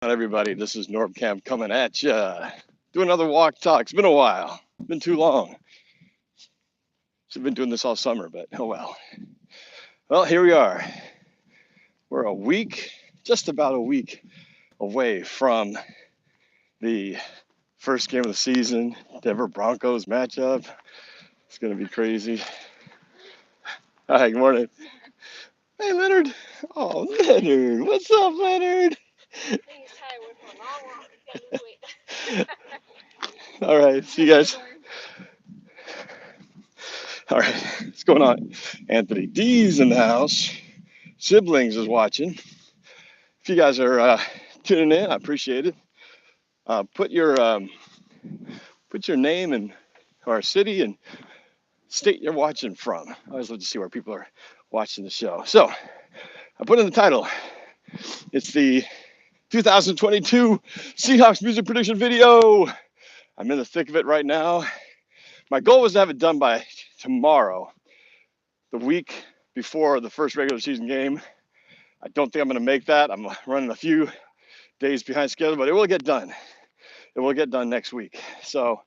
Hi everybody, this is NorbCam coming at ya. Do another walk talk. It's been a while. It's been too long. Should have been doing this all summer, but oh well. Well, here we are. We're a week, just about a week away from the first game of the season, Denver Broncos matchup. It's gonna be crazy. Hi, good morning. Hey Leonard. Oh, Leonard. What's up, Leonard? All right, see you guys. All right, what's going on? Anthony D's in the house. Siblings is watching. If you guys are tuning in, I appreciate it. Put your name and our city and state you're watching from. I always love to see where people are watching the show. So I put in the title. It's the 2022 Seahawks music prediction video. I'm in the thick of it right now. My goal was to have it done by tomorrow, the week before the first regular season game. I don't think I'm going to make that. I'm running a few days behind schedule, but it will get done. It will get done next week. So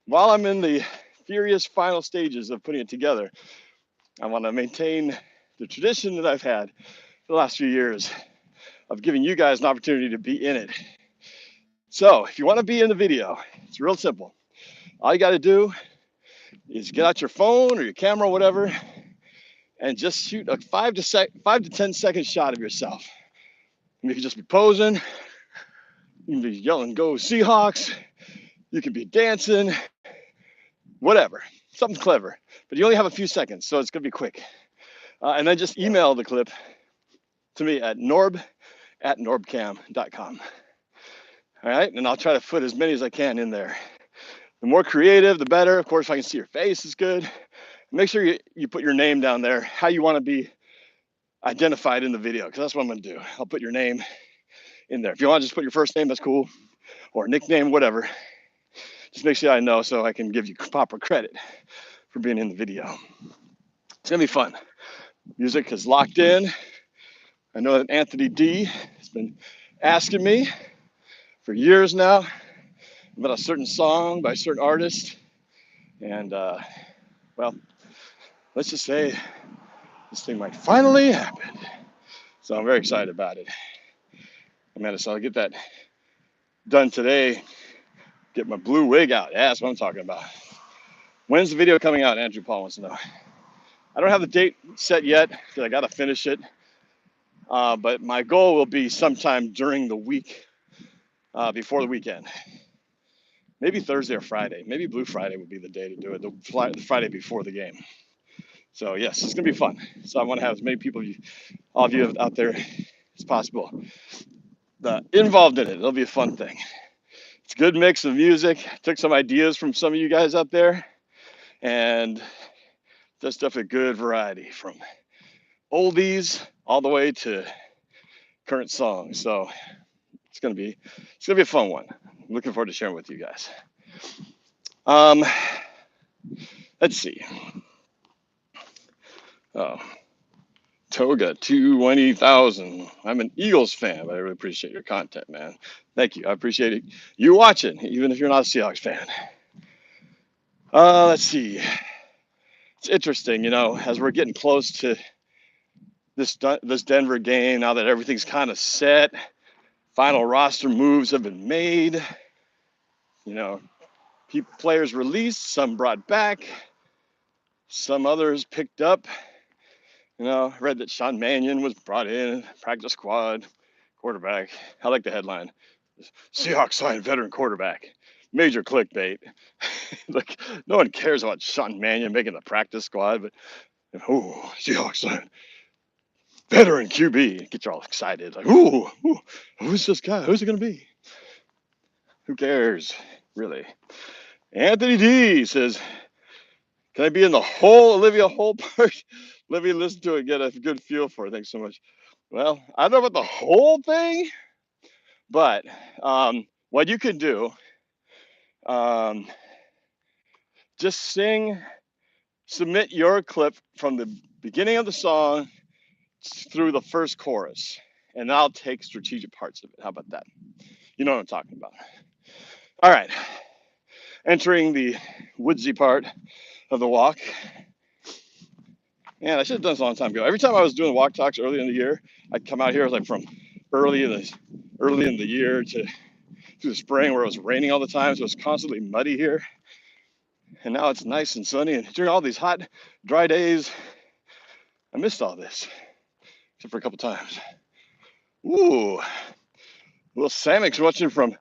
while I'm in the furious final stages of putting it together, I want to maintain the tradition that I've had for the last few years of giving you guys an opportunity to be in it. So if you want to be in the video, it's real simple. All you got to do is get out your phone or your camera, or whatever, and just shoot a 5 to 10 second shot of yourself. You can just be posing. You can be yelling, "Go Seahawks." You can be dancing, whatever, something clever. But you only have a few seconds, so it's going to be quick. And then just email the clip to me at norb@norbcam.com. All right, and I'll try to put as many as I can in there. The more creative, the better. Of course, if I can see your face, is good. Make sure you put your name down there, how you want to be identified in the video, because that's what I'm going to do. I'll put your name in there. If you want to just put your first name, that's cool, or nickname, whatever. Just make sure I know so I can give you proper credit for being in the video. It's going to be fun. Music is locked in. I know that Anthony D has been asking me for years now about a certain song by a certain artist. And, well, let's just say this thing might finally happen. So I'm very excited about it. So I'll get that done today. Get my blue wig out. Yeah, that's what I'm talking about. When's the video coming out? Andrew Paul wants to know. I don't have the date set yet because I got to finish it. But my goal will be sometime during the week before the weekend. Maybe Thursday or Friday. Maybe Blue Friday would be the day to do it, the Friday before the game. So, yes, it's going to be fun. So I want to have as many people, all of you out there as possible, involved in it. It'll be a fun thing. It's a good mix of music. I took some ideas from some of you guys out there, and just stuff a good variety from oldies all the way to current songs. So it's gonna be a fun one. I'm looking forward to sharing with you guys. Let's see. Oh, Toga 220,000. I'm an Eagles fan, but I really appreciate your content, man. Thank you. I appreciate it. You watching, even if you're not a Seahawks fan. Let's see. It's interesting, as we're getting close to this Denver game, now that everything's kind of set, final roster moves have been made. Players released, some brought back, some others picked up. I read that Sean Mannion was brought in, practice squad, quarterback. I like the headline. Seahawks signed veteran quarterback. Major clickbait. Like, no one cares about Sean Mannion making the practice squad, but, Seahawks signed veteran QB. Get you all excited. Like, who's this guy? Who's it going to be? Who cares, really? Anthony D says, can I be in the whole Olivia Hole part? Let me listen to it, get a good feel for it. Thanks so much. Well, I don't know about the whole thing, but what you can do, just submit your clip from the beginning of the song through the first chorus. and I'll take strategic parts of it. How about that? You know what I'm talking about. All right, entering the woodsy part of the walk. Man, I should have done this a long time ago. Every time I was doing walk talks early in the year, I'd come out here like from early in the year to through the spring where it was raining all the time, so it was constantly muddy here. And now it's nice and sunny, and during all these hot, dry days, I missed all this, except for a couple times. Ooh, little Samix watching from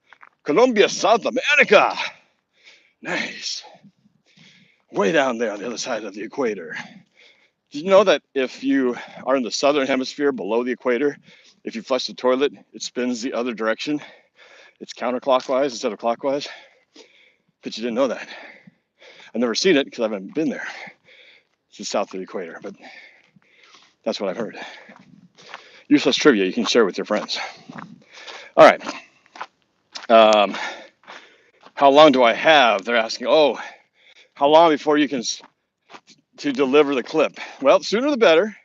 Colombia, South America. Nice. Way down there on the other side of the equator. Did you know that if you are in the southern hemisphere below the equator, if you flush the toilet, it spins the other direction? It's counterclockwise instead of clockwise. But you didn't know that. I've never seen it because I haven't been there. It's the south of the equator, but that's what I've heard. Useless trivia you can share with your friends. All right. How long do I have? They're asking, oh, how long before you can to deliver the clip? Well, sooner the better.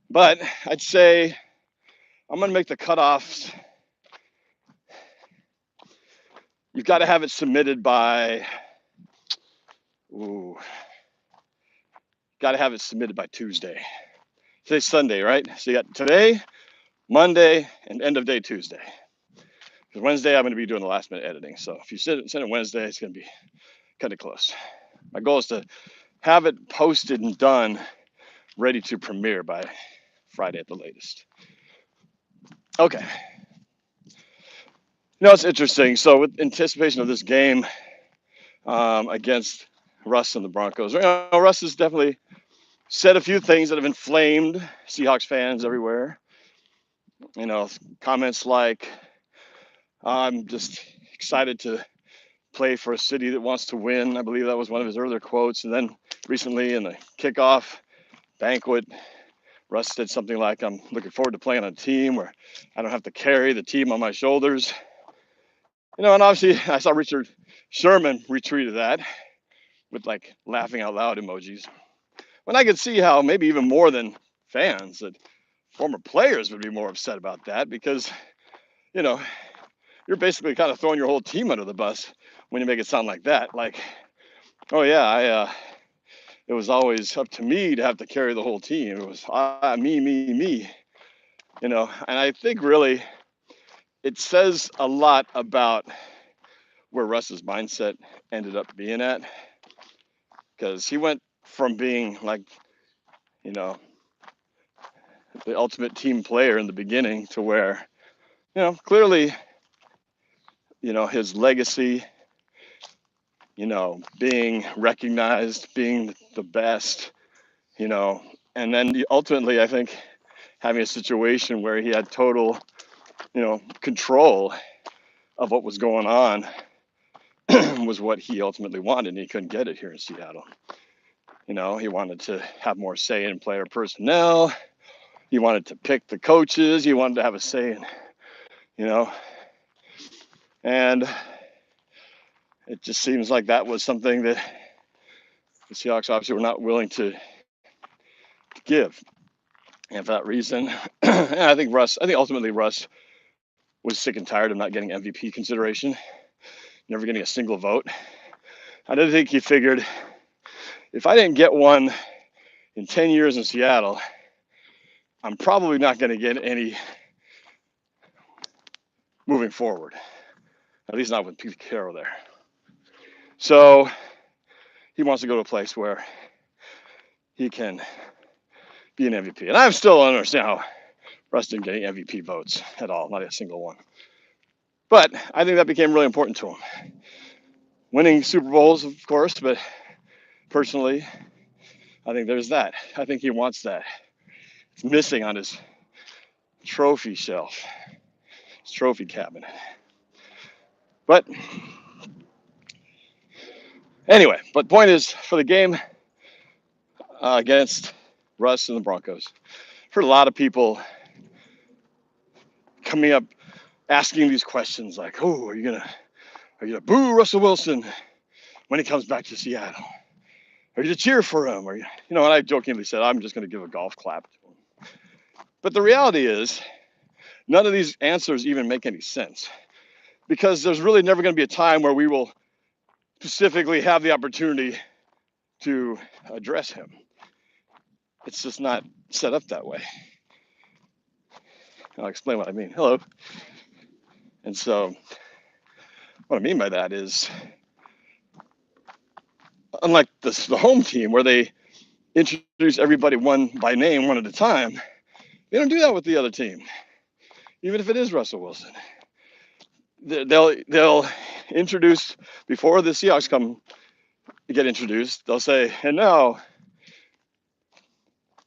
But I'd say I'm going to make the cutoffs. You've got to have it submitted by, got to have it submitted by Tuesday. Today's Sunday, right? So you got today, Monday, and end of day Tuesday. Because Wednesday, I'm going to be doing the last minute editing. So if you send it Wednesday, it's going to be kind of close. My goal is to have it posted and done, ready to premiere by Friday at the latest. Okay. You know, it's interesting. So with anticipation of this game against Russ and the Broncos, you know, Russ has definitely said a few things that have inflamed Seahawks fans everywhere. You know, comments like, I'm just excited to play for a city that wants to win. I believe that was one of his earlier quotes. And then recently in the kickoff banquet, Russ said something like, I'm looking forward to playing on a team where I don't have to carry the team on my shoulders. You know, and obviously I saw Richard Sherman retweeted that with like laughing out loud emojis. When I could see how maybe even more than fans, that former players would be more upset about that because, you know, you're basically kind of throwing your whole team under the bus when you make it sound like that. Like, oh yeah, it was always up to me to have to carry the whole team. It was me, you know. And I think really it says a lot about where Russ's mindset ended up being at, because he went from being like, you know, the ultimate team player in the beginning to where, you know, clearly, you know, his legacy, you know, being recognized, being the best, you know, and then ultimately, I think having a situation where he had total, you know, control of what was going on was what he ultimately wanted, and he couldn't get it here in Seattle. You know, he wanted to have more say in player personnel. He wanted to pick the coaches. He wanted to have a say in, you know, and it just seems like that was something that the Seahawks obviously were not willing to give. And for that reason, I think ultimately Russ was sick and tired of not getting MVP consideration, never getting a single vote. I didn't think he figured, if I didn't get one in 10 years in Seattle, I'm probably not going to get any moving forward, at least not with Pete Carroll there. So he wants to go to a place where he can be an MVP. And I still don't understand how Russ didn't get any MVP votes at all, not a single one. But I think that became really important to him. Winning Super Bowls, of course, but personally, I think there's that. I think he wants that. It's missing on his trophy shelf, his trophy cabinet. But anyway, but point is, for the game against Russ and the Broncos, I've heard a lot of people coming up asking these questions like, oh, are you gonna boo Russell Wilson when he comes back to Seattle? Are you to cheer for him? Or, you know, and I jokingly said, I'm just going to give a golf clap to him. But the reality is, None of these answers even make any sense, because there's really never going to be a time where we will specifically have the opportunity to address him. It's just not set up that way. I'll explain what I mean. Hello. And so what I mean by that is, unlike the home team where they introduce everybody one by name, one at a time, they don't do that with the other team. Even if it is Russell Wilson, they'll introduce, before the Seahawks come get introduced, they'll say, and now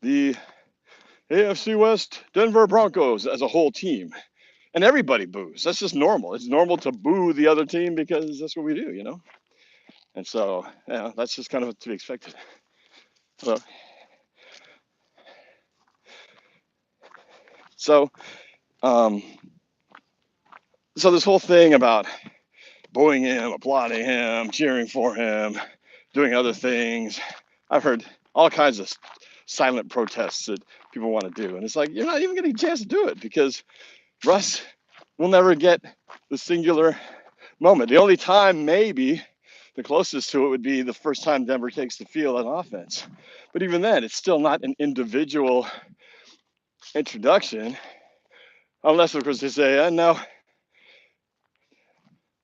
the AFC West Denver Broncos as a whole team. And everybody boos. That's just normal. It's normal to boo the other team because that's what we do, you know? And so, yeah, that's just kind of to be expected. So this whole thing about booing him, applauding him, cheering for him, doing other things, I've heard all kinds of silent protests that people want to do. And it's like, you're not even getting a chance to do it, because Russ will never get the singular moment. The only time, maybe the closest to it, would be the first time Denver takes the field on offense. But even then, it's still not an individual introduction, unless, of course, they say, and now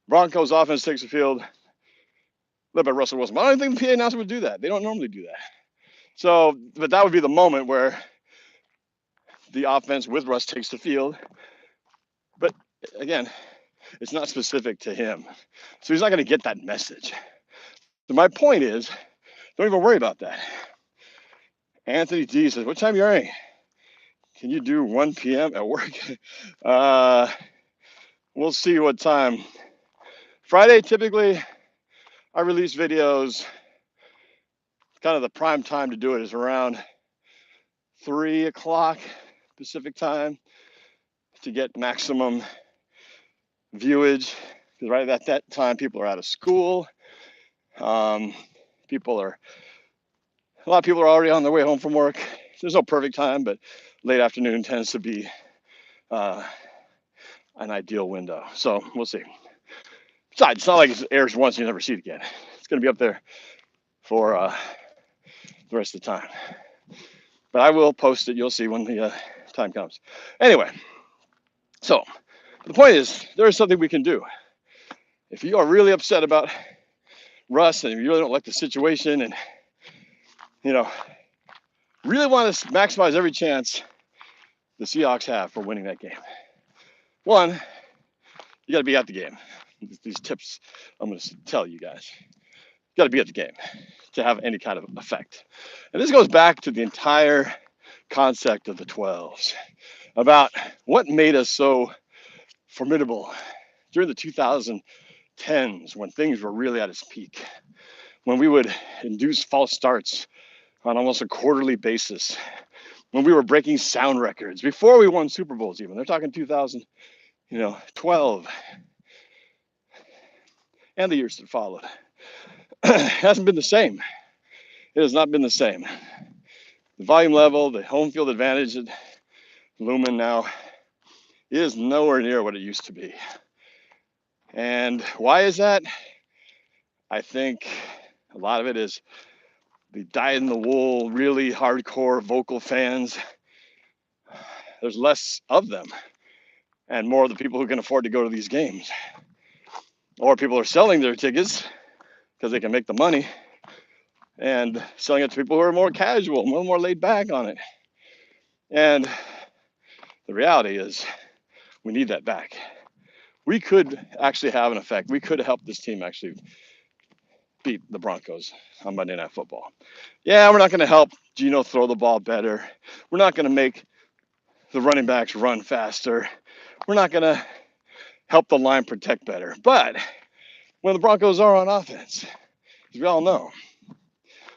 Broncos offense takes the field led by Russell Wilson. But I don't think the PA announcer would do that. They don't normally do that. So, but that would be the moment where the offense with Russ takes the field. But again, it's not specific to him. So he's not going to get that message. So my point is, don't even worry about that. Anthony D says, what time are you airing? Can you do 1 p.m. at work? We'll see what time. Friday, typically, I release videos. Kind of the prime time to do it is around 3 o'clock Pacific time to get maximum viewage. Because right at that time, people are out of school. A lot of people are already on their way home from work. There's no perfect time, but late afternoon tends to be an ideal window. So we'll see. Besides, it's not like it airs once and you never see it again. It's going to be up there for the rest of the time. But I will post it. You'll see when the time comes. Anyway, so the point is, there is something we can do. If you are really upset about Russ and you really don't like the situation and, you know, really want to maximize every chance the Seahawks have for winning that game, one, you got to be at the game. These tips I'm going to tell you guys. You got to be at the game to have any kind of effect. And this goes back to the entire concept of the 12s, about what made us so formidable during the 2010s, when things were really at its peak, when we would induce false starts on almost a quarterly basis, when we were breaking sound records before we won Super Bowls even. They're talking 2012 and the years that followed. It hasn't been the same. It has not been the same. The volume level, the home field advantage at Lumen now is nowhere near what it used to be. And why is that? I think a lot of it is the dyed-in-the-wool, really hardcore vocal fans. There's less of them and more of the people who can afford to go to these games. Or people are selling their tickets because they can make the money and selling it to people who are more casual, more laid back on it. And the reality is we need that back. We could actually have an effect. We could help this team actually beat the Broncos on Monday Night Football. Yeah, we're not going to help Geno throw the ball better. We're not going to make the running backs run faster. We're not going to help the line protect better. But when the Broncos are on offense, as we all know,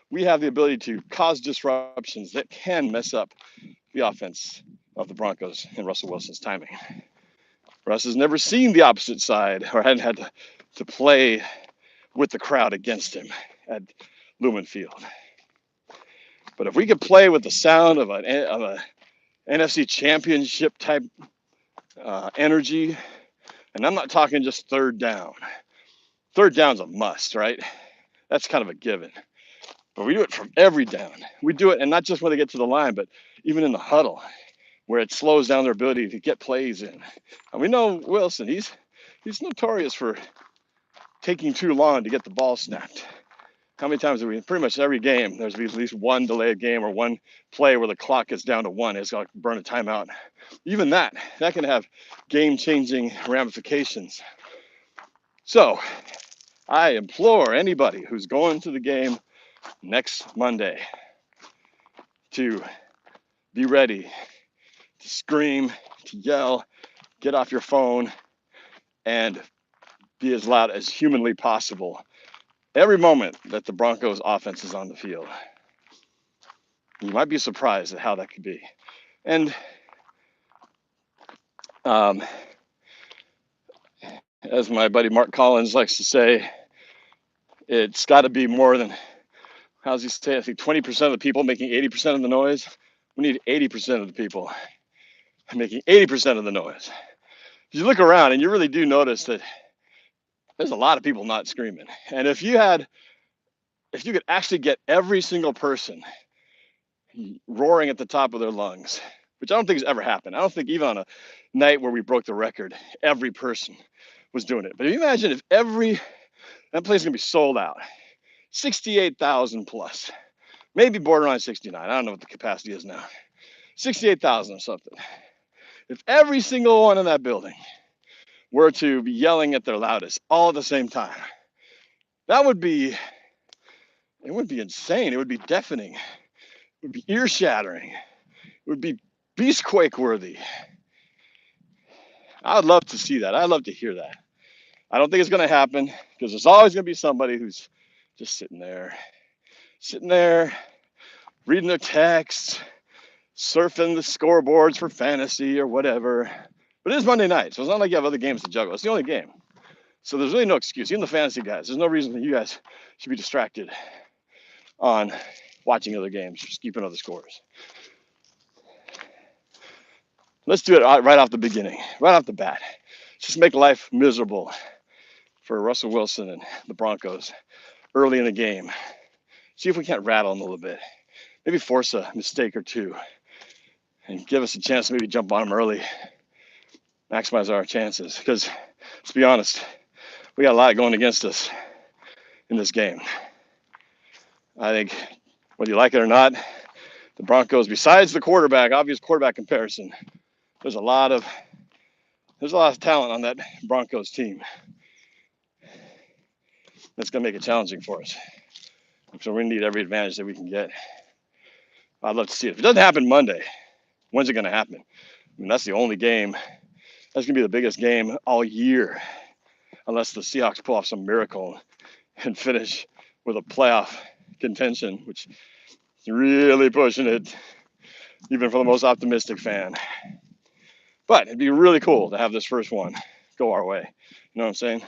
we have the ability to cause disruptions that can mess up the offense of the Broncos and Russell Wilson's timing. Russ has never seen the opposite side, or hadn't had to play with the crowd against him at Lumen Field. But if we could play with the sound of an NFC Championship type energy. And I'm not talking just third down. Third down's a must, right? That's kind of a given. But we do it from every down. We do it, and not just when they get to the line, but even in the huddle, where it slows down their ability to get plays in. And we know Wilson, he's notorious for taking too long to get the ball snapped. How many times have we, pretty much every game, there's at least one delayed game or one play where the clock gets down to 1. It's got to burn a timeout. Even that can have game-changing ramifications. So I implore anybody who's going to the game next Monday to be ready to scream, to yell, get off your phone, and be as loud as humanly possible every moment that the Broncos offense is on the field. You might be surprised at how that could be. And as my buddy Mark Collins likes to say, it's got to be more than, how's he say, I think 20% of the people making 80% of the noise. We need 80% of the people making 80% of the noise. You look around and you really do notice that there's a lot of people not screaming. And if you could actually get every single person roaring at the top of their lungs, which I don't think has ever happened. I don't think even on a night where we broke the record, every person was doing it. But if you imagine if that place is gonna be sold out, 68,000 plus, maybe borderline 69. I don't know what the capacity is now. 68,000 or something. If every single one in that building were to be yelling at their loudest all at the same time, it would be insane. It would be deafening. It would be ear shattering. It would be beastquake worthy. I would love to see that. I'd love to hear that. I don't think it's going to happen because there's always going to be somebody who's just sitting there, reading their texts, surfing the scoreboards for fantasy or whatever. But it is Monday night, so it's not like you have other games to juggle. It's the only game. So there's really no excuse. Even the fantasy guys, there's no reason that you guys should be distracted on watching other games, just keeping other scores. Let's do it right off the beginning, right off the bat. Just make life miserable for Russell Wilson and the Broncos early in the game. See if we can't rattle them a little bit. Maybe force a mistake or two and give us a chance to maybe jump on them early, maximize our chances. Because let's be honest, we got a lot going against us in this game. I think whether you like it or not, the Broncos, besides the obvious quarterback comparison, there's a lot of talent on that Broncos team. That's going to make it challenging for us. So we need every advantage that we can get. I'd love to see it. If it doesn't happen Monday, when's it going to happen? I mean, that's the only game. That's going to be the biggest game all year, unless the Seahawks pull off some miracle and finish with a playoff contention, which is really pushing it, even for the most optimistic fan. But it'd be really cool to have this first one go our way. You know what I'm saying?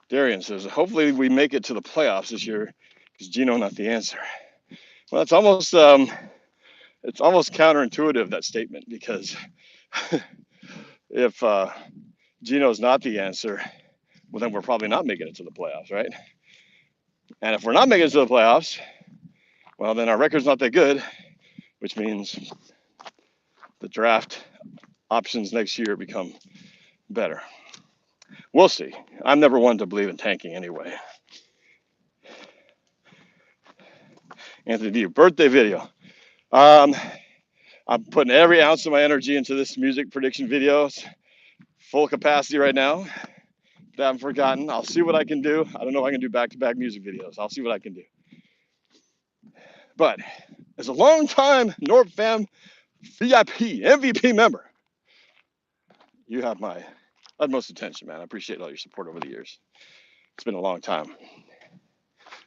Darian says, hopefully we make it to the playoffs this year because Geno not the answer. Well, it's almost counterintuitive, that statement, because if Geno's not the answer, well, then we're probably not making it to the playoffs, right? And if we're not making it to the playoffs, well, then our record's not that good, which means the draft options next year become better. We'll see. I'm never one to believe in tanking anyway. Anthony D, birthday video. I'm putting every ounce of my energy into this music prediction video. It's full capacity right now. I haven't forgotten. I'll see what I can do. I don't know if I can do back-to-back music videos. I'll see what I can do. But as a long-time NorbFam VIP, MVP member, you have my utmost attention, man. I appreciate all your support over the years. It's been a long time,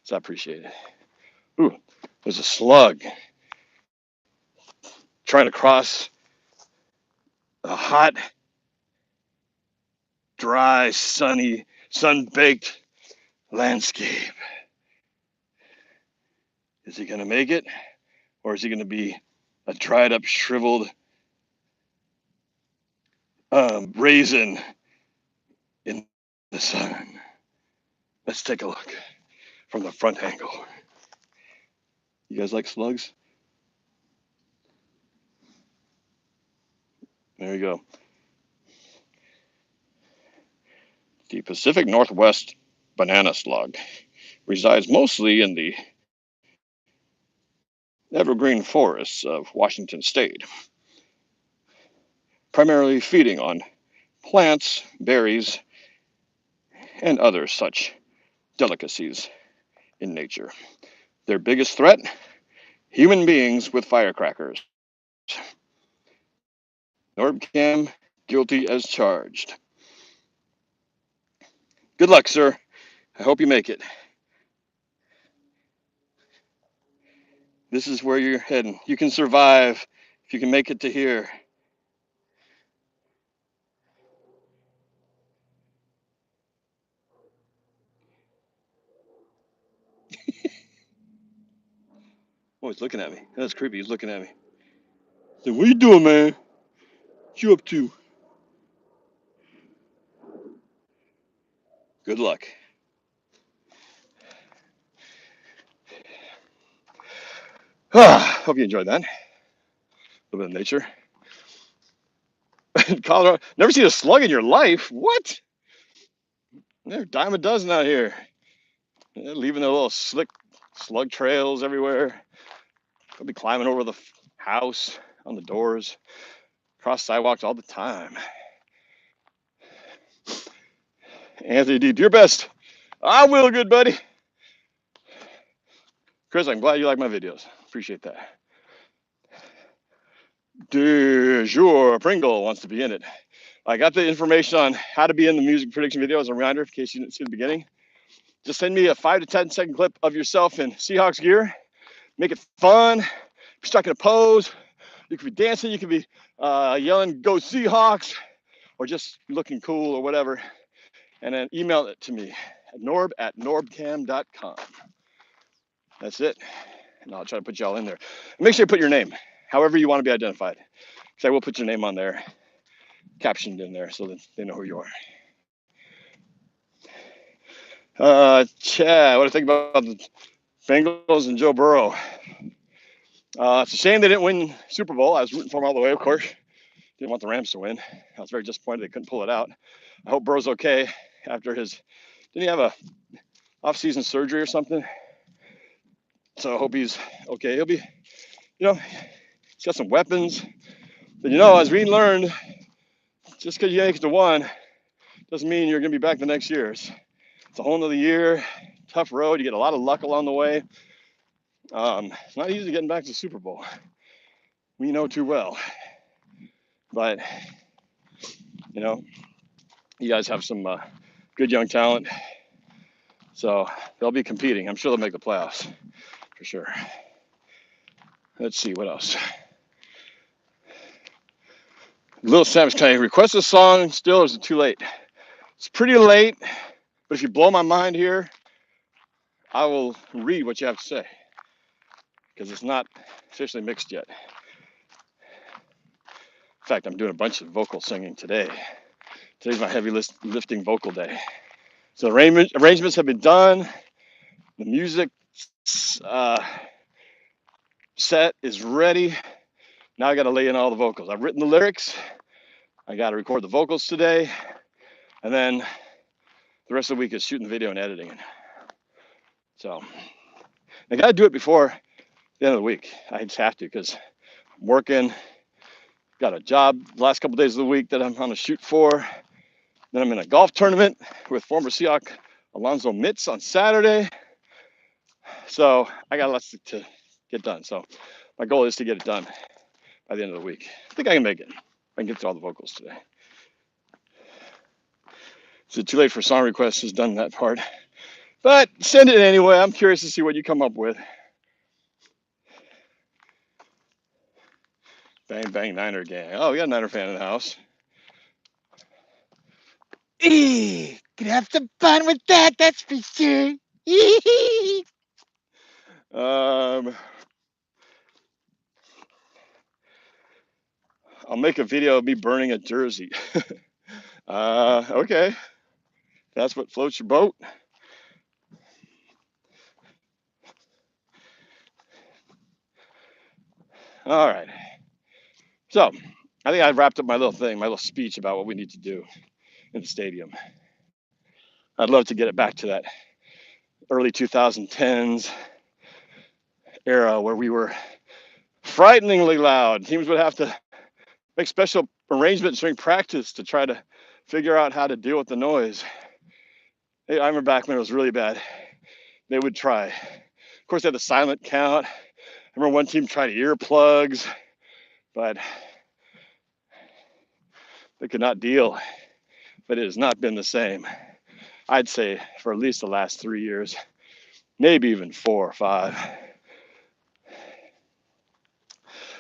so I appreciate it. Ooh, there's a slug trying to cross a hot, dry, sunny, sun-baked landscape. Is he going to make it? Or is he going to be a dried up, shriveled raisin in the sun. Let's take a look from the front angle. You guys like slugs? There you go. The Pacific Northwest banana slug resides mostly in the evergreen forests of Washington state, primarily feeding on plants, berries, and other such delicacies in nature. Their biggest threat? Human beings with firecrackers. NorbCam, guilty as charged. Good luck, sir. I hope you make it. This is where you're heading. You can survive if you can make it to here. Oh, he's looking at me. That's creepy. He's looking at me. So, what you doing, man? What you up to? Good luck. Hope you enjoyed that. A little bit of nature. Colorado. Never seen a slug in your life? What? They're a dime a dozen out here. They're leaving their little slick slug trails everywhere. They'll be climbing over the house, on the doors, across sidewalks all the time. Anthony D, do your best. I will, good buddy. Chris, I'm glad you like my videos. Appreciate that. De jour, Pringle wants to be in it. I got the information on how to be in the music prediction video as a reminder in case you didn't see the beginning. Just send me a 5 to 10 second clip of yourself in Seahawks gear. Make it fun. If you're stuck in a pose, you could be dancing, you could be yelling, go Seahawks, or just looking cool or whatever. And then email it to me at norb@norbcam.com. That's it. And I'll try to put y'all in there. And make sure you put your name, however you want to be identified. Because I will put your name on there, captioned in there, so that they know who you are. Chad, what do you think about the Bengals and Joe Burrow? It's a shame they didn't win Super Bowl. I was rooting for them all the way, of course. Didn't want the Rams to win. I was very disappointed they couldn't pull it out. I hope Burrow's okay after his, didn't he have a off-season surgery or something? So I hope he's okay. He'll be, he's got some weapons. But as we learned, just because you make it to one doesn't mean you're going to be back the next year. It's a whole nother year, tough road. You get a lot of luck along the way. It's not easy getting back to the Super Bowl. We know too well. But, you guys have some good young talent. So they'll be competing. I'm sure they'll make the playoffs for sure. Let's see what else. Little Sam's can I request a song still, or is it too late? It's pretty late, but if you blow my mind here, I will read what you have to say because it's not officially mixed yet. In fact, I'm doing a bunch of vocal singing today. Today's my heavy lifting vocal day. So arrangements have been done. The music set is ready. Now I got to lay in all the vocals. I've written the lyrics. I got to record the vocals today. And then the rest of the week is shooting the video and editing it. So I got to do it before the end of the week. I just have to because I'm working. Got a job the last couple of days of the week that I'm on a shoot for. Then I'm in a golf tournament with former Seahawk Alonzo Mitz on Saturday. So I got lots to get done. So my goal is to get it done by the end of the week. I think I can make it. I can get through all the vocals today. Is it too late for song requests? Has done that part. But send it anyway. I'm curious to see what you come up with. Bang, bang, Niner gang. Oh, we got a Niner fan in the house. Gonna have some fun with that's for sure. I'll make a video of me burning a jersey. Okay. That's what floats your boat. All right. So I think I wrapped up my little thing, my little speech about what we need to do in the stadium. I'd love to get it back to that early 2010s era where we were frighteningly loud. Teams would have to make special arrangements during practice to try to figure out how to deal with the noise. I remember back when it was really bad, they would try. Of course, they had the silent count. I remember one team tried earplugs, but they could not deal. But it has not been the same, I'd say, for at least the last 3 years, maybe even 4 or 5.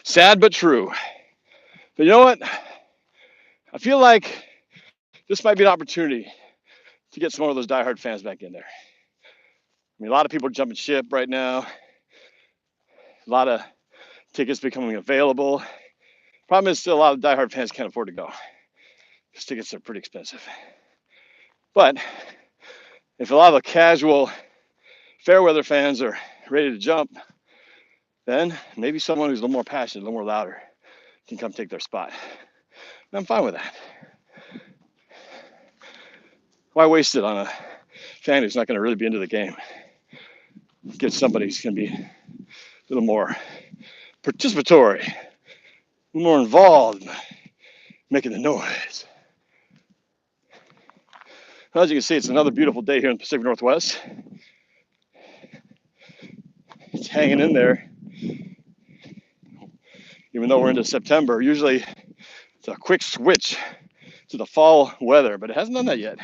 Sad but true. But you know what? I feel like this might be an opportunity to get some more of those diehard fans back in there. I mean, a lot of people are jumping ship right now. A lot of tickets becoming available. Problem is, still a lot of diehard fans can't afford to go because tickets are pretty expensive. But if a lot of the casual fair weather fans are ready to jump, then maybe someone who's a little more passionate, a little more louder, can come take their spot. And I'm fine with that. Why waste it on a fan who's not going to really be into the game? Get somebody who's going to be a little more participatory, a little more involved, making the noise. Well, as you can see, it's another beautiful day here in the Pacific Northwest. It's hanging in there. Even though we're into September, usually it's a quick switch to the fall weather, but it hasn't done that yet.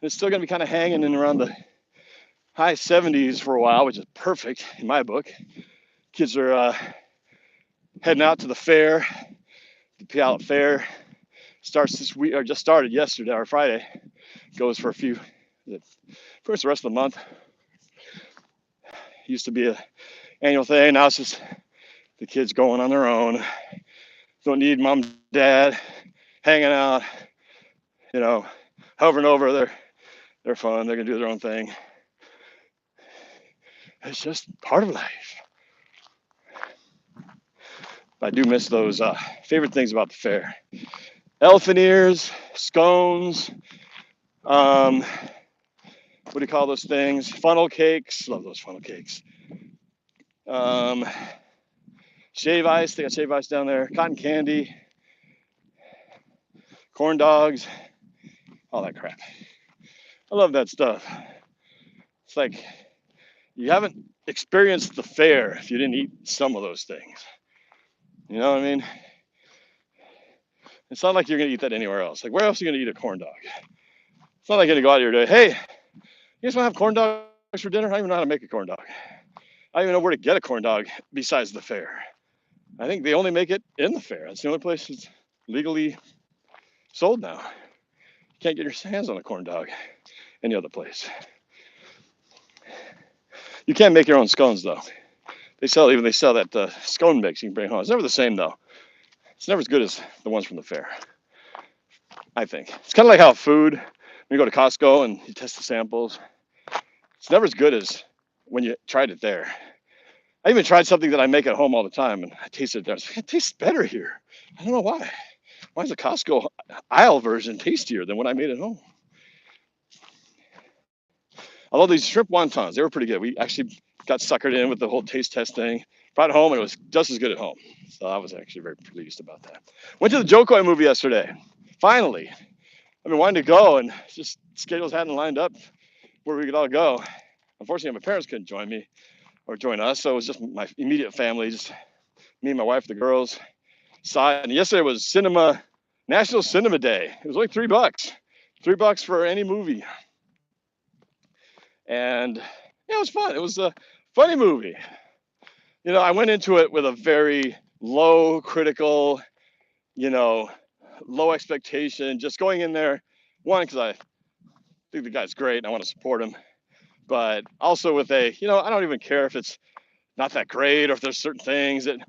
It's still going to be kind of hanging in around the high 70s for a while, which is perfect in my book. Kids are heading out to the fair. The Puyallup Fair starts this week, or just started yesterday or Friday. Goes for the rest of the month. Used to be an annual thing. Now it's just the kids going on their own. Don't need mom, dad hanging out, hovering over. They're fun. They're gonna do their own thing. It's just part of life. But I do miss those favorite things about the fair: elephant ears, scones. What do you call those things? Funnel cakes. Love those funnel cakes. Shave ice. They got shave ice down there. Cotton candy. Corn dogs. All that crap. I love that stuff. It's like you haven't experienced the fair if you didn't eat some of those things. You know what I mean? It's not like you're going to eat that anywhere else. Like, where else are you going to eat a corn dog? It's not like you're going to go out here and hey, you guys want to have corn dogs for dinner? I don't even know how to make a corn dog. I don't even know where to get a corn dog besides the fair. I think they only make it in the fair. That's the only place it's legally sold now. You can't get your hands on a corn dog any other place. You can't make your own scones, though. They sell that scone mix you can bring home. It's never the same, though. It's never as good as the ones from the fair, I think. It's kind of like how food, when you go to Costco and you test the samples, it's never as good as when you tried it there. I even tried something that I make at home all the time, and I tasted it there. I was like, it tastes better here. I don't know why. Why is the Costco aisle version tastier than what I made at home? Although these shrimp wontons, they were pretty good. We actually got suckered in with the whole taste test thing. Brought it home, and it was just as good at home. So I was actually very pleased about that. Went to the Jo Koy movie yesterday. Finally. I've been wanting to go, and just schedules hadn't lined up where we could all go. Unfortunately, my parents couldn't join me or join us, so it was just my immediate family, just me and my wife, the girls. Saw it. And yesterday was National Cinema Day. It was only $3. $3 for any movie. And yeah, it was fun. It was a funny movie. I went into it with a very low critical, low expectation, just going in there, one, because I think the guy's great and I want to support him, but also with I don't even care if it's not that great or if there's certain things that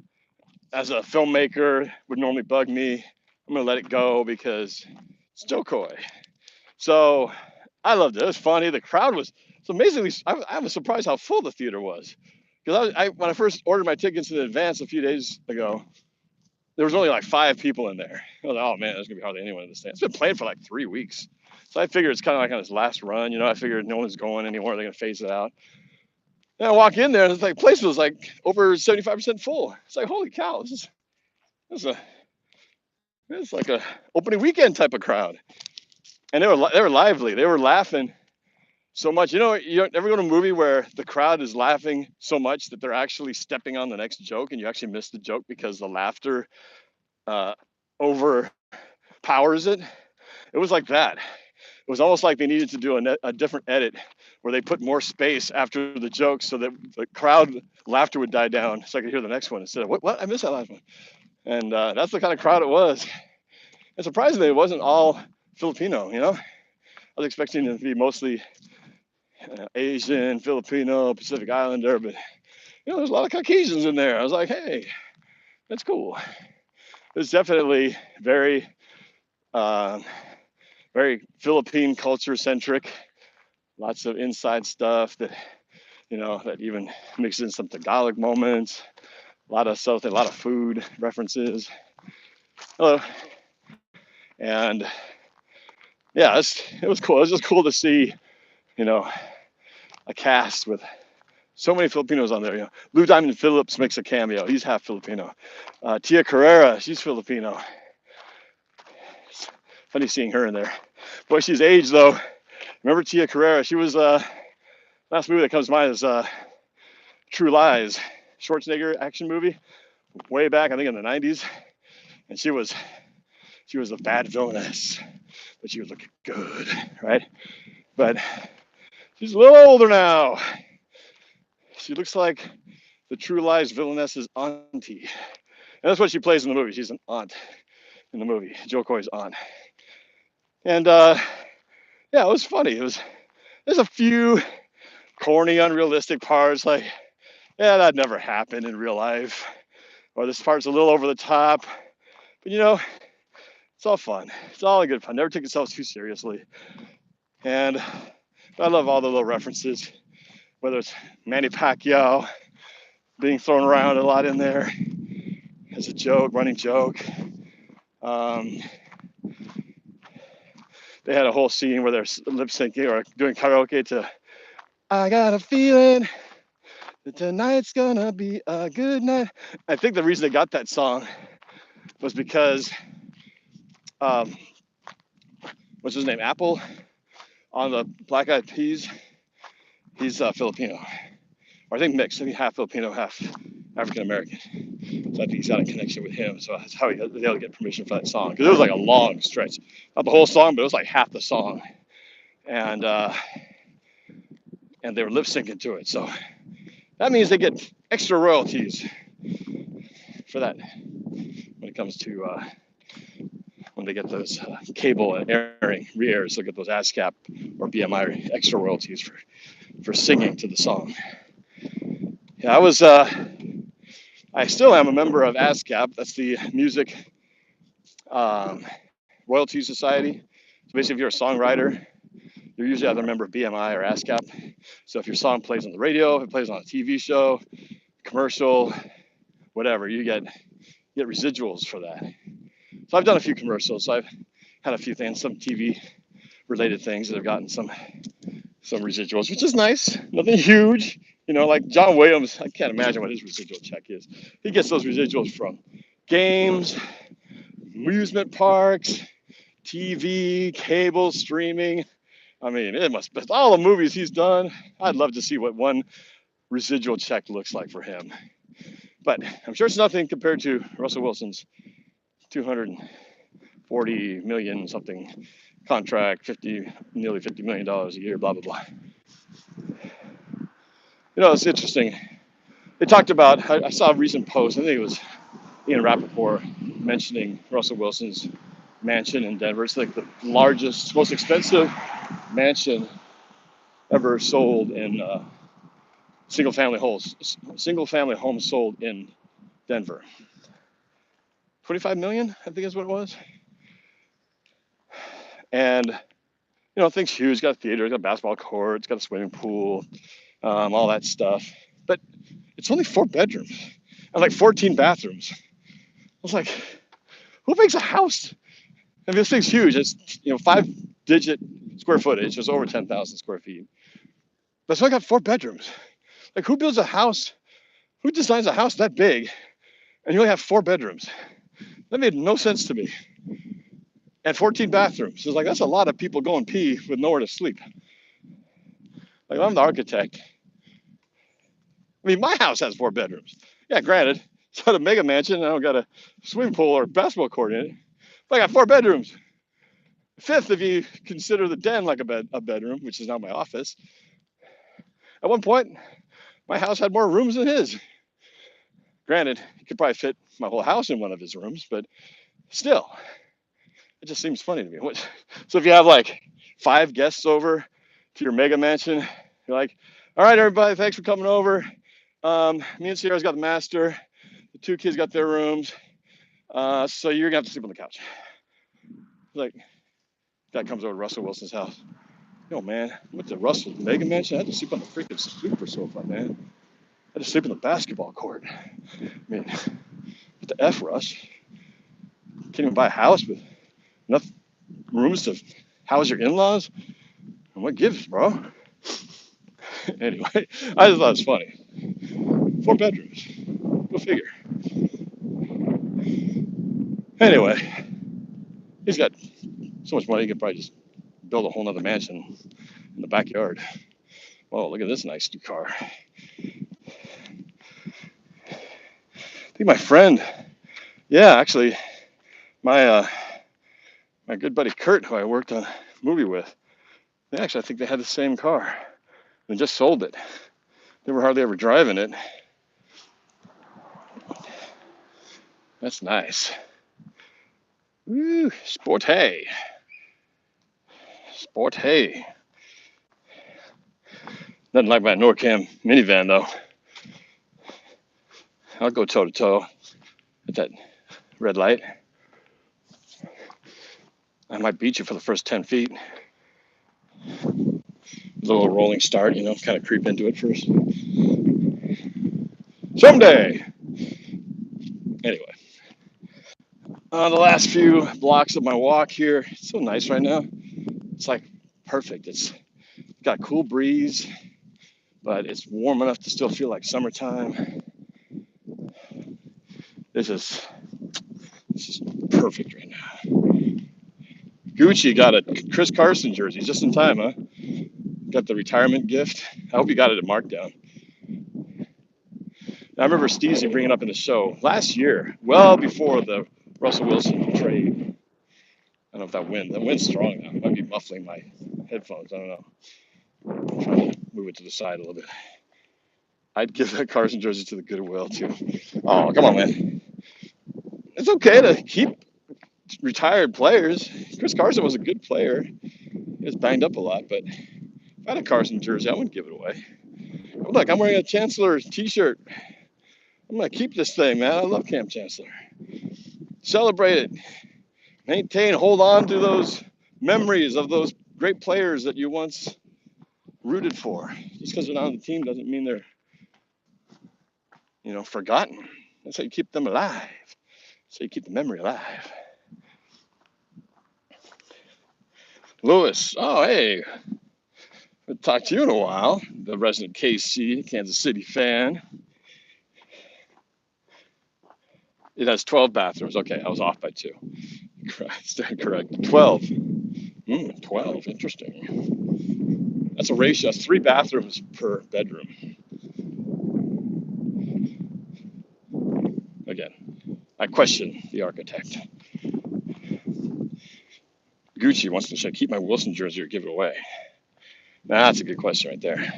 as a filmmaker would normally bug me. I'm gonna let it go because it's Jo Koy. So I loved it. It was funny. The crowd was so amazingly. I was surprised how full the theater was because when I first ordered my tickets in advance a few days ago, there was only like 5 people in there. I was like, oh man, there's gonna be hardly anyone in the stand. It's been playing for like 3 weeks, so I figured it's kind of like on its last run. I figured no one's going anymore. They're gonna phase it out. Then I walk in there and it's like place was like over 75% full. It's like holy cow, this is it's like a opening weekend type of crowd, and they were lively. They were laughing so much. You ever go to a movie where the crowd is laughing so much that they're actually stepping on the next joke, and you actually miss the joke because the laughter uh, overpowers it. It was like that. It was almost like they needed to do a different edit where they put more space after the joke so that the crowd laughter would die down, so I could hear the next one instead of what I missed that last one. And that's the kind of crowd it was. And surprisingly, it wasn't all Filipino. I was expecting it to be mostly Asian, Filipino, Pacific Islander, but there's a lot of Caucasians in there. I was like, hey, that's cool. It's definitely very, very Philippine culture centric. Lots of inside stuff that that even mixes in some Tagalog moments. A lot of stuff, a lot of food references. Hello, and yeah, it was cool. It was just cool to see, a cast with so many Filipinos on there. Lou Diamond Phillips makes a cameo. He's half Filipino. Tia Carrera, she's Filipino. It's funny seeing her in there. Boy, she's aged though. Remember Tia Carrera? She was last movie that comes to mind is True Lies, Schwarzenegger action movie, way back I think in the '90s, and she was a bad villainess, but she was looking good, right? But she's a little older now. She looks like the True Lies villainess's auntie. And that's what she plays in the movie. She's an aunt in the movie, Jo Koy's aunt. And yeah, it was funny. There's a few corny, unrealistic parts like, yeah, that never happened in real life. Or this part's a little over the top. But it's all fun. It's all good fun. Never take yourself too seriously. And I love all the little references, whether it's Manny Pacquiao being thrown around a lot in there as a joke, running joke. They had a whole scene where they're lip syncing or doing karaoke to I Got a Feeling that Tonight's Gonna Be a Good Night. I think the reason they got that song was because, what's his name? Apple on the Black Eyed Peas. He's Filipino. Or I think mixed. I think half Filipino, half African American. So I think he's got a connection with him. So that's how they able to get permission for that song. Because it was like a long stretch. Not the whole song, but it was like half the song. And they were lip syncing to it. So that means they get extra royalties for that when it comes to when they get those cable airing re-airs. They'll get those ASCAP or BMI extra royalties for singing to the song. Yeah, I still am a member of ASCAP. That's the Music Royalty Society. So basically, if you're a songwriter, you're usually either a member of BMI or ASCAP. So if your song plays on the radio, if it plays on a TV show, commercial, whatever, you get residuals for that. So I've done a few commercials. So I've had a few things, some TV related things that have gotten some residuals, which is nice. Nothing huge. Like John Williams, I can't imagine what his residual check is. He gets those residuals from games, amusement parks, TV, cable, streaming. I mean, it must be all the movies he's done. I'd love to see what one residual check looks like for him. But I'm sure it's nothing compared to Russell Wilson's $240 million something contract, nearly $50 million a year, blah, blah, blah. It's interesting. They talked about, I saw a recent post, I think it was Ian Rappaport mentioning Russell Wilson's mansion in Denver. It's like the largest, most expensive mansion ever sold in single family homes sold in Denver. $25 million, I think is what it was. And, you know, things huge. It's got a theater, it's got a basketball court, it's got a swimming pool, all that stuff. But it's only 4 bedrooms and like 14 bathrooms. I was like, who makes a house? I mean, this thing's huge. It's, you know, 5-digit square footage. It's over 10,000 square feet. But it's only got 4 bedrooms. Like, who builds a house? Who designs a house that big and you only have 4 bedrooms? That made no sense to me. And 14 bathrooms. It's like, that's a lot of people going pee with nowhere to sleep. Like, I'm the architect. I mean, my house has 4 bedrooms. Yeah, granted, it's not a mega mansion. I don't got a swimming pool or basketball court in it. But I got 4 bedrooms. 5th, if you consider the den like a bedroom, which is now my office. At one point, my house had more rooms than his. Granted, he could probably fit my whole house in one of his rooms, but still, it just seems funny to me. So if you have like 5 guests over to your mega mansion, you're like, all right, everybody, thanks for coming over. Me and Sierra's got the master. The 2 kids got their rooms. So you're gonna have to sleep on the couch. Like, guy comes over to Russell Wilson's house. Yo, man, I went to Russell's mega mansion. I had to sleep on the freaking super sofa, man. I had to sleep on the basketball court. I mean, what the F, Russ? Can't even buy a house with enough rooms to house your in-laws? And what gives, bro? Anyway, I just thought it was funny. 4 bedrooms. Go figure. Anyway, he's got so much money, he could probably just build a whole nother mansion in the backyard. Oh, look at this nice new car. I think my friend, yeah, actually, my good buddy Kurt, who I worked on a movie with, I think they had the same car. They just sold it. They were hardly ever driving it. That's nice. Woo, sport hay. Sport hay. Nothing like my NorbCam minivan, though. I'll go toe to toe at that red light. I might beat you for the first 10 feet. A little rolling start, you know, kind of creep into it first. Someday. Anyway, the last few blocks of my walk here, it's so nice right now. It's like perfect. It's got a cool breeze, but it's warm enough to still feel like summertime. This is perfect right now. Gucci got a Chris Carson jersey just in time, huh? Got the retirement gift. I hope you got it at markdown. I remember Steezy bringing up in the show last year, well before the Russell Wilson trade. I don't know if that wind's strong now. It might be muffling my headphones. I don't know. I'm trying to move it to the side a little bit. I'd give that Carson jersey to the Goodwill too. Oh, come on, man. It's okay to keep retired players. Chris Carson was a good player. He was banged up a lot, but if I had a Carson jersey, I wouldn't give it away. Look, I'm wearing a Chancellor t-shirt. I'm going to keep this thing, man. I love Cam Chancellor. Celebrate it. Maintain, hold on to those memories of those great players that you once rooted for. Just because they're not on the team doesn't mean they're, forgotten. That's how you keep them alive. So you keep the memory alive. Lewis, oh, hey. Haven't talked to you in a while. The resident KC, Kansas City fan. It has 12 bathrooms. Okay, I was off by 2. Stand correct. 12. 12. Interesting. That's a ratio. That's 3 bathrooms per bedroom. Again, I question the architect. Gucci wants to say, keep my Wilson jersey or give it away. Nah, that's a good question right there.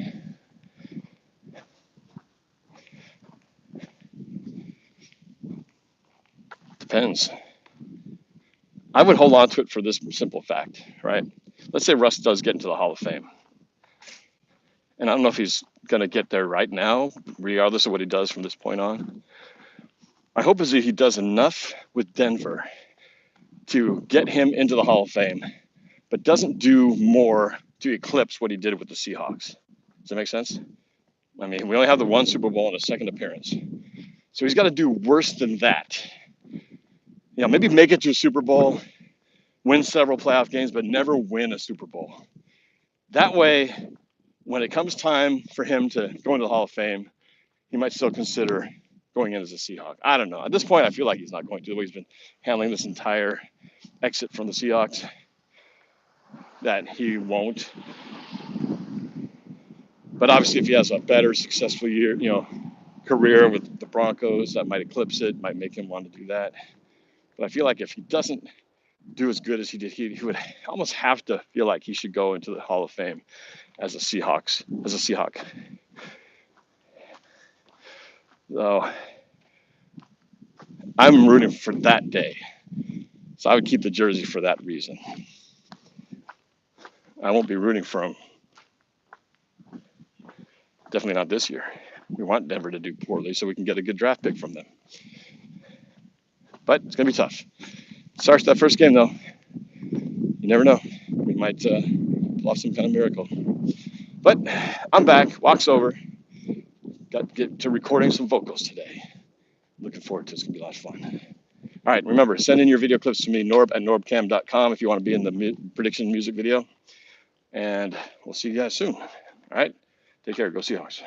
Depends. I would hold on to it for this simple fact, right? Let's say Russ does get into the Hall of Fame. And I don't know if he's going to get there right now, regardless of what he does from this point on. My hope is that he does enough with Denver to get him into the Hall of Fame, but doesn't do more to eclipse what he did with the Seahawks. Does that make sense? I mean, we only have the one Super Bowl and a second appearance. So he's got to do worse than that. You know, maybe make it to a Super Bowl, win several playoff games, but never win a Super Bowl. That way, when it comes time for him to go into the Hall of Fame, he might still consider going in as a Seahawk. I don't know. At this point, I feel like he's not going to, the way he's been handling this entire exit from the Seahawks, that he won't. But obviously, if he has a better, successful year, career with the Broncos, that might eclipse it, might make him want to do that. But I feel like if he doesn't do as good as he did, he would almost have to feel like he should go into the Hall of Fame as a Seahawk. So I'm rooting for that day. So I would keep the jersey for that reason. I won't be rooting for him. Definitely not this year. We want Denver to do poorly so we can get a good draft pick from them. But it's going to be tough. Starts that first game, though. You never know. We might pull off some kind of miracle. But I'm back. Walk's over. Got to get to recording some vocals today. Looking forward to it. It's going to be a lot of fun. All right, remember, send in your video clips to me, norb@norbcam.com, if you want to be in the prediction music video. And we'll see you guys soon. All right, take care. Go Seahawks.